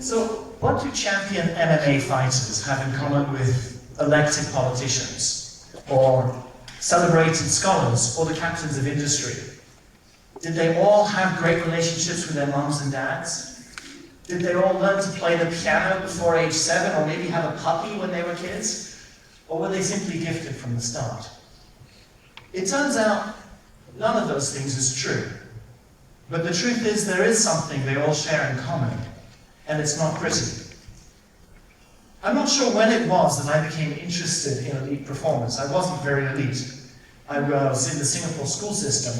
So, what do champion MMA fighters have in common with elected politicians, or celebrated scholars, or the captains of industry? Did they all have great relationships with their moms and dads? Did they all learn to play the piano before age 7, or maybe have a puppy when they were kids? Or were they simply gifted from the start? It turns out none of those things is true. But the truth is there is something they all share in common, and it's not pretty. I'm not sure when it was that I became interested in elite performance. I wasn't very elite. I was in the Singapore school system,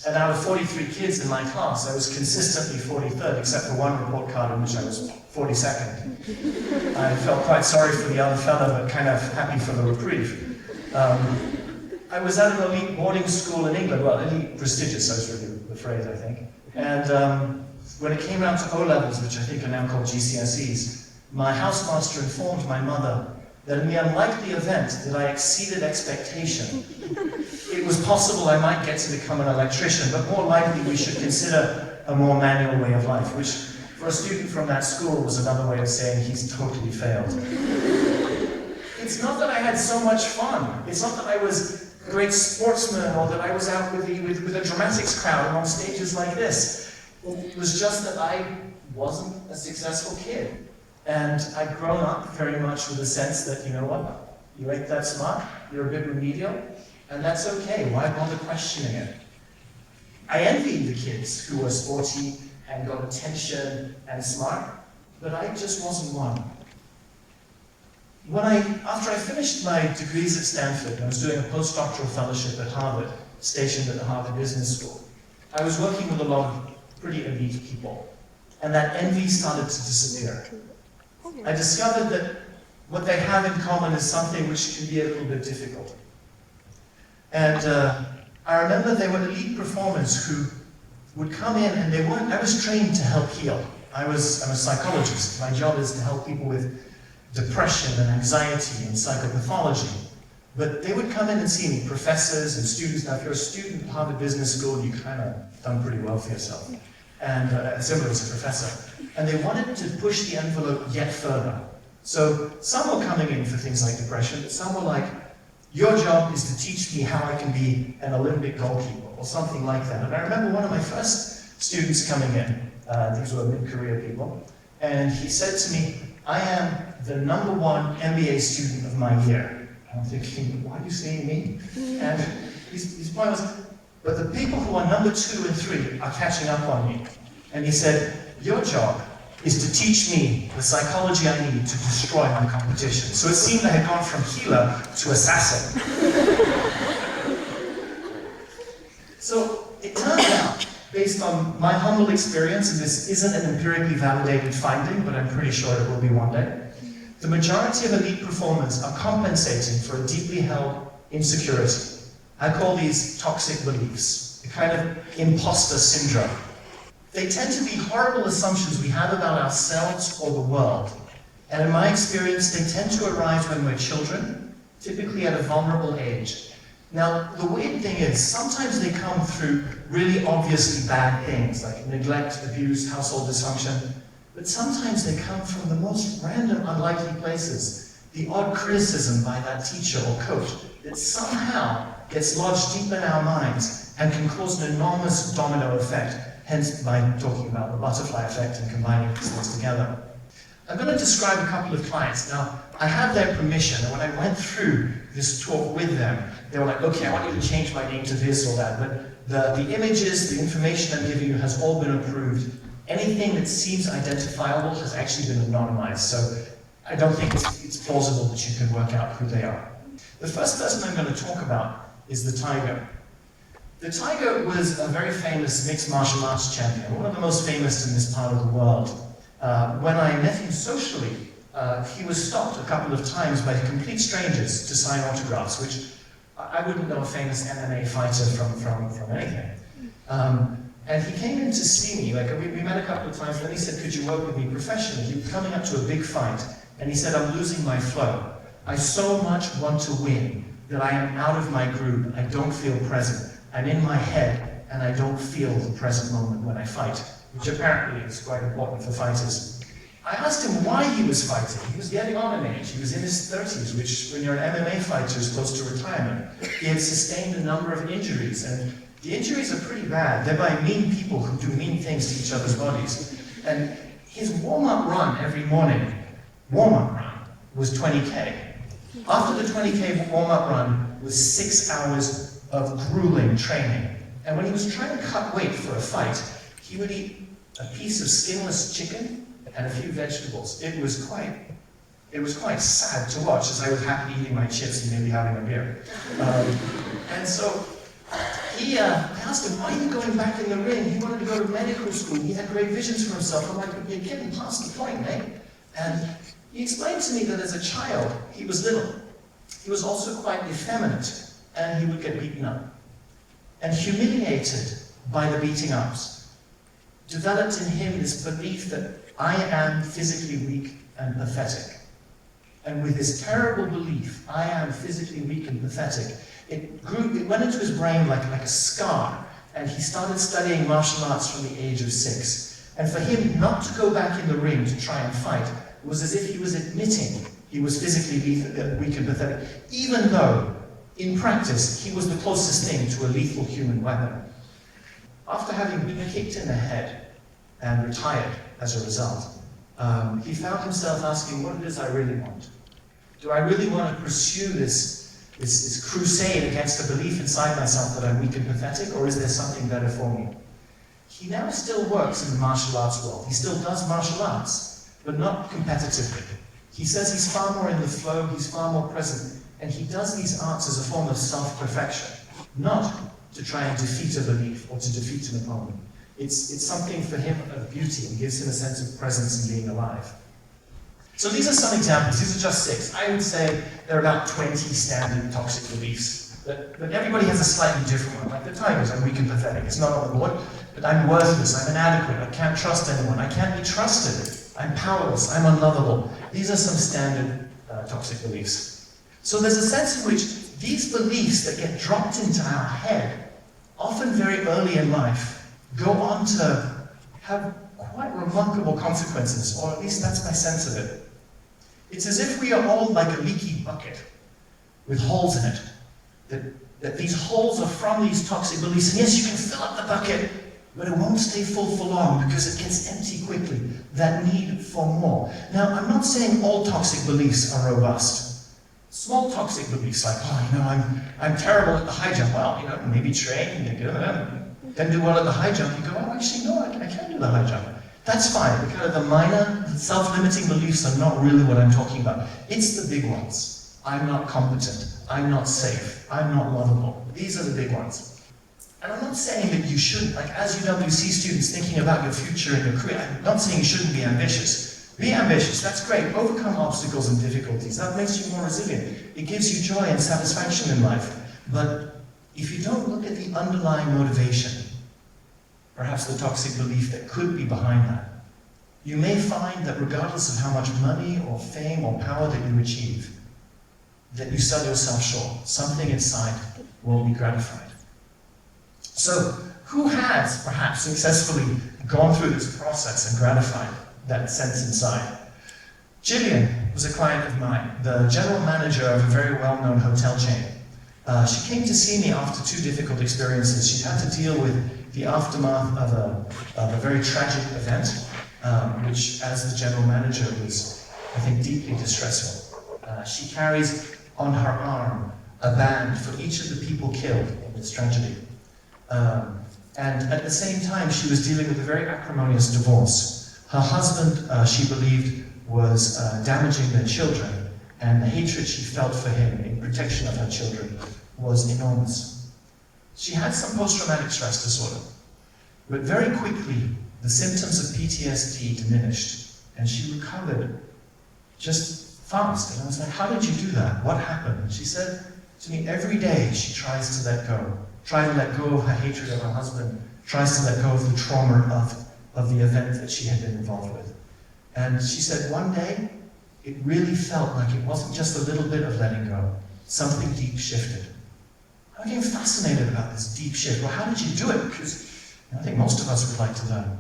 and out of 43 kids in my class, I was consistently 43rd, except for one report card in which I was 42nd. I felt quite sorry for the other fella, but kind of happy for the reprieve. I was at an elite boarding school in England, well, elite prestigious, that's really the phrase, I think. And when it came around to O-levels, which I think are now called GCSEs, my housemaster informed my mother that in the unlikely event that I exceeded expectation, it was possible I might get to become an electrician, but more likely we should consider a more manual way of life, which for a student from that school was another way of saying he's totally failed. It's not that I had so much fun. It's not that I was a great sportsman or that I was out with a dramatics crowd and on stages like this. It was just that I wasn't a successful kid. And I'd grown up very much with a sense that, you know what, you ain't that smart, you're a bit remedial, and that's okay, why bother questioning it? I envied the kids who were sporty and got attention and smart, but I just wasn't one. After I finished my degrees at Stanford, I was doing a postdoctoral fellowship at Harvard, stationed at the Harvard Business School. I was working with a lot of pretty elite people, and that envy started to disappear. I discovered that what they have in common is something which can be a little bit difficult. And I remember there were elite performers who would come in and I was trained to help heal. I'm a psychologist. My job is to help people with depression and anxiety and psychopathology. But they would come in and see me, professors and students. Now, if you're a student at Harvard Business School, you kind of done pretty well for yourself. And similar as a professor. And they wanted to push the envelope yet further. So some were coming in for things like depression, but some were like, your job is to teach me how I can be an Olympic goalkeeper, or something like that. And I remember one of my first students coming in, these were mid-career people, and he said to me, I am the #1 MBA student of my year. And I'm thinking, why are you saying me? And his point was, but the people who are #2 and 3 are catching up on me. And he said, your job is to teach me the psychology I need to destroy my competition. So it seemed I had gone from healer to assassin. So it turned out, based on my humble experience, and this isn't an empirically validated finding, but I'm pretty sure it will be one day, the majority of elite performers are compensating for a deeply held insecurity. I call these toxic beliefs, a kind of imposter syndrome. They tend to be horrible assumptions we have about ourselves or the world. And in my experience, they tend to arise when we're children, typically at a vulnerable age. Now, the weird thing is, sometimes they come through really obviously bad things, like neglect, abuse, household dysfunction, but sometimes they come from the most random, unlikely places. The odd criticism by that teacher or coach that somehow gets lodged deep in our minds and can cause an enormous domino effect, hence by talking about the butterfly effect and combining these things together. I'm going to describe a couple of clients. Now, I have their permission, and when I went through this talk with them, they were like, okay, I want you to change my name to this or that, but the images, the information I'm giving you has all been approved. Anything that seems identifiable has actually been anonymized, so I don't think it's plausible that you can work out who they are. The first person I'm going to talk about is the Tiger. The Tiger was a very famous mixed martial arts champion, one of the most famous in this part of the world. When I met him socially, he was stopped a couple of times by complete strangers to sign autographs, which I wouldn't know a famous MMA fighter from anything. And he came in to see me, like we met a couple of times, and then he said, could you work with me professionally? He was coming up to a big fight, and he said, I'm losing my flow. I so much want to win that I am out of my groove. I don't feel present. I'm in my head, and I don't feel the present moment when I fight, which apparently is quite important for fighters. I asked him why he was fighting. He was getting on in age. He was in his 30s, which, when you're an MMA fighter, is close to retirement. He had sustained a number of injuries, and the injuries are pretty bad. They're by mean people who do mean things to each other's bodies. And his warm-up run every morning, was 20K. After the 20K warm-up run was 6 hours of grueling training. And when he was trying to cut weight for a fight, he would eat a piece of skinless chicken and a few vegetables. It was quite sad to watch, as I was happily eating my chips and maybe having a beer. And so I asked him, why are you going back in the ring? He wanted to go to medical school. He had great visions for himself. I'm like, you're getting past the point, mate. And he explained to me that as a child, he was little. He was also quite effeminate, and he would get beaten up. And humiliated by the beating ups, developed in him this belief that I am physically weak and pathetic. And with this terrible belief, I am physically weak and pathetic, it went into his brain like a scar, and he started studying martial arts from the age of 6. And for him not to go back in the ring to try and fight was as if he was admitting he was physically weak and pathetic, even though, in practice, he was the closest thing to a lethal human weapon. After having been kicked in the head and retired as a result, he found himself asking what it is I really want. Do I really want to pursue this crusade against the belief inside myself that I'm weak and pathetic, or is there something better for me? He now still works in the martial arts world. He still does martial arts, but not competitively. He says he's far more in the flow, he's far more present, and he does these arts as a form of self-perfection, not to try and defeat a belief or to defeat an opponent. It's something for him of beauty and gives him a sense of presence in being alive. So these are some examples. These are just 6. I would say there are about 20 standard toxic beliefs, but everybody has a slightly different one. Like the tigers, I'm weak and pathetic. It's not on the board, but I'm worthless, I'm inadequate, I can't trust anyone, I can't be trusted, I'm powerless, I'm unlovable. These are some standard toxic beliefs. So there's a sense in which these beliefs that get dropped into our head, often very early in life, go on to have quite remarkable consequences, or at least that's my sense of it. It's as if we are all like a leaky bucket with holes in it, that these holes are from these toxic beliefs, and yes, you can fill up the bucket, but it won't stay full for long because it gets empty quickly, that need for more. Now, I'm not saying all toxic beliefs are robust. Small toxic beliefs like, I'm terrible at the high jump. Well, maybe train, then do well at the high jump, you go, actually, no, I can do the high jump. That's fine, because the minor, self-limiting beliefs are not really what I'm talking about. It's the big ones. I'm not competent. I'm not safe. I'm not lovable. These are the big ones. And I'm not saying that you shouldn't, like as UWC students thinking about your future and your career, I'm not saying you shouldn't be ambitious. Be ambitious, that's great. Overcome obstacles and difficulties. That makes you more resilient. It gives you joy and satisfaction in life. But if you don't look at the underlying motivation, perhaps the toxic belief that could be behind that, you may find that regardless of how much money or fame or power that you achieve, that you sell yourself short. Something inside won't be gratified. So, who has perhaps successfully gone through this process and gratified that sense inside? Gillian was a client of mine, the general manager of a very well-known hotel chain. She came to see me after 2 difficult experiences. She'd had to deal with the aftermath of a very tragic event, which as the general manager was, I think, deeply distressful. She carries on her arm a band for each of the people killed in this tragedy. And at the same time, she was dealing with a very acrimonious divorce. Her husband, she believed, was damaging their children, and the hatred she felt for him in protection of her children was enormous. She had some post-traumatic stress disorder, but very quickly, the symptoms of PTSD diminished, and she recovered just fast. And I was like, how did you do that? What happened? And she said to me, every day she tries to let go. Try to let go of her hatred of her husband, tries to let go of the trauma of the event that she had been involved with. And she said one day, it really felt like it wasn't just a little bit of letting go. Something deep shifted. I became fascinated about this deep shift. Well, how did you do it? Because I think most of us would like to learn.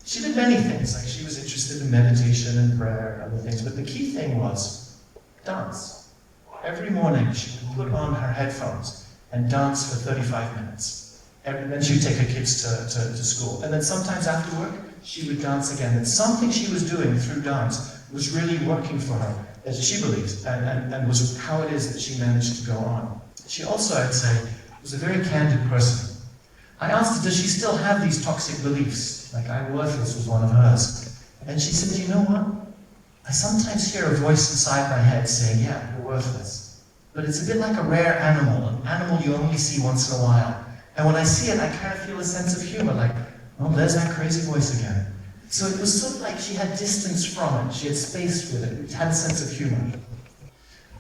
She did many things, like she was interested in meditation and prayer and other things, but the key thing was dance. Every morning she would put on her headphones and dance for 35 minutes. And then she would take her kids to school. And then sometimes after work, she would dance again. And something she was doing through dance was really working for her, as she believes, and was how it is that she managed to go on. She also, I'd say, was a very candid person. I asked her, does she still have these toxic beliefs? Like, I'm worthless was one of hers. And she said, you know what? I sometimes hear a voice inside my head saying, yeah, you're worthless. But it's a bit like a rare animal, an animal you only see once in a while. And when I see it, I kind of feel a sense of humor, like, oh, there's that crazy voice again. So it was sort of like she had distance from it, she had space with it, it had a sense of humor.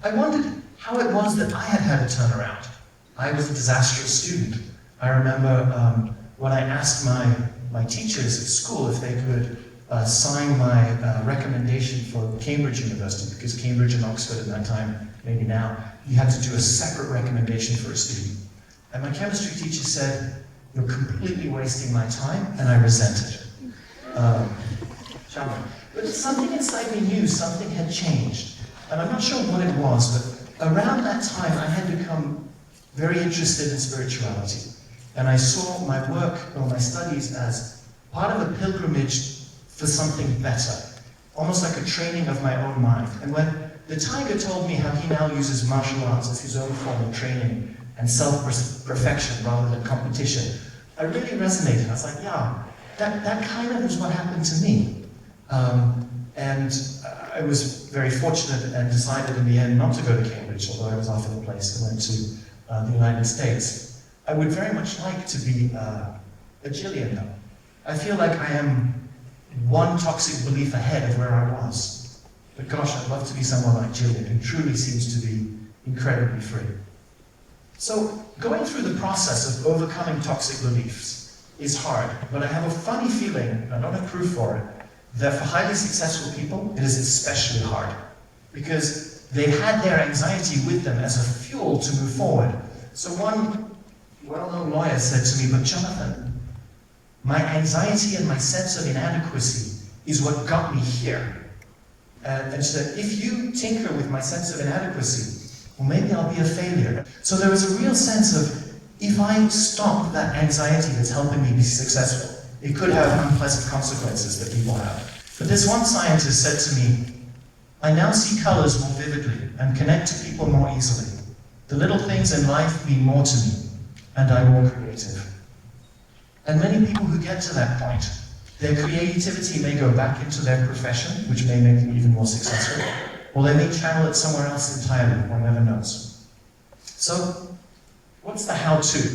I wondered how it was that I had a turnaround. I was a disastrous student. I remember when I asked my teachers at school if they could sign my recommendation for Cambridge University, because Cambridge and Oxford at that time, maybe now, you had to do a separate recommendation for a student. And my chemistry teacher said, you're completely wasting my time, and I resented it. But something inside me knew something had changed. And I'm not sure what it was, but around that time I had become very interested in spirituality. And I saw my work or my studies as part of a pilgrimage for something better, almost like a training of my own mind. And when the Tiger told me how he now uses martial arts as his own form of training and self-perfection rather than competition, I really resonated. I was like, yeah, that kind of is what happened to me. I was very fortunate and decided in the end not to go to Cambridge, although I was offered a place and went to the United States. I would very much like to be a Gillian, though. I feel like I am one toxic belief ahead of where I was. But gosh, I'd love to be someone like Gillian, who truly seems to be incredibly free. So, going through the process of overcoming toxic beliefs is hard, but I have a funny feeling, I don't have proof for it, that for highly successful people, it is especially hard. Because they've had their anxiety with them as a fuel to move forward. So one well-known lawyer said to me, but Jonathan, my anxiety and my sense of inadequacy is what got me here. And she said, if you tinker with my sense of inadequacy, well, maybe I'll be a failure. So there was a real sense of, if I stop that anxiety that's helping me be successful, it could have unpleasant consequences that people have. But this one scientist said to me, I now see colors more vividly and connect to people more easily. The little things in life mean more to me, and I'm more creative. And many people who get to that point, their creativity may go back into their profession, which may make them even more successful, or they may channel it somewhere else entirely, one never knows. So, what's the how-to?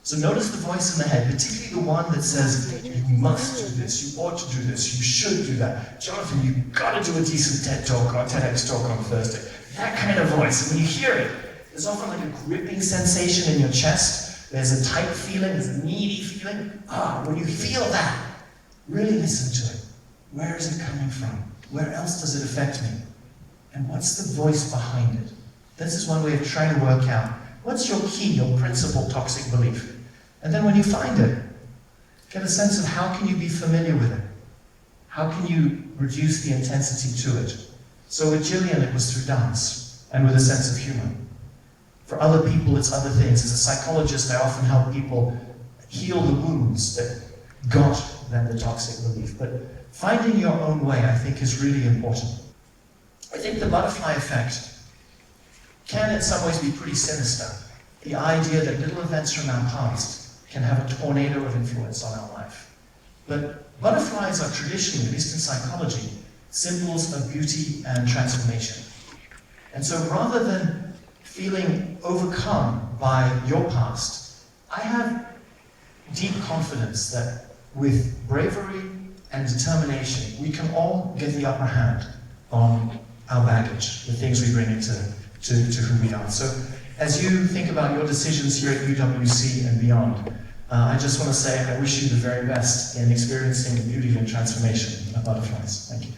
So notice the voice in the head, particularly the one that says, you must do this, you ought to do this, you should do that. Jonathan, you've got to do a decent TED Talk or TEDx Talk on Thursday. That kind of voice, and when you hear it, there's often like a gripping sensation in your chest. There's a tight feeling, there's a needy feeling. When you feel that, really listen to it. Where is it coming from? Where else does it affect me? And what's the voice behind it? This is one way of trying to work out, what's your key, your principal toxic belief? And then when you find it, get a sense of how can you be familiar with it? How can you reduce the intensity to it? So with Gillian, it was through dance and with a sense of humor. For other people, it's other things. As a psychologist, I often help people heal the wounds that got them the toxic belief. But finding your own way, I think, is really important. I think the butterfly effect can in some ways be pretty sinister. The idea that little events from our past can have a tornado of influence on our life. But butterflies are traditionally, at least in psychology, symbols of beauty and transformation. And so rather than feeling overcome by your past, I have deep confidence that with bravery and determination, we can all get the upper hand on our baggage, the things we bring into who we are. So as you think about your decisions here at UWC and beyond, I just want to say I wish you the very best in experiencing the beauty and transformation of butterflies. Thank you.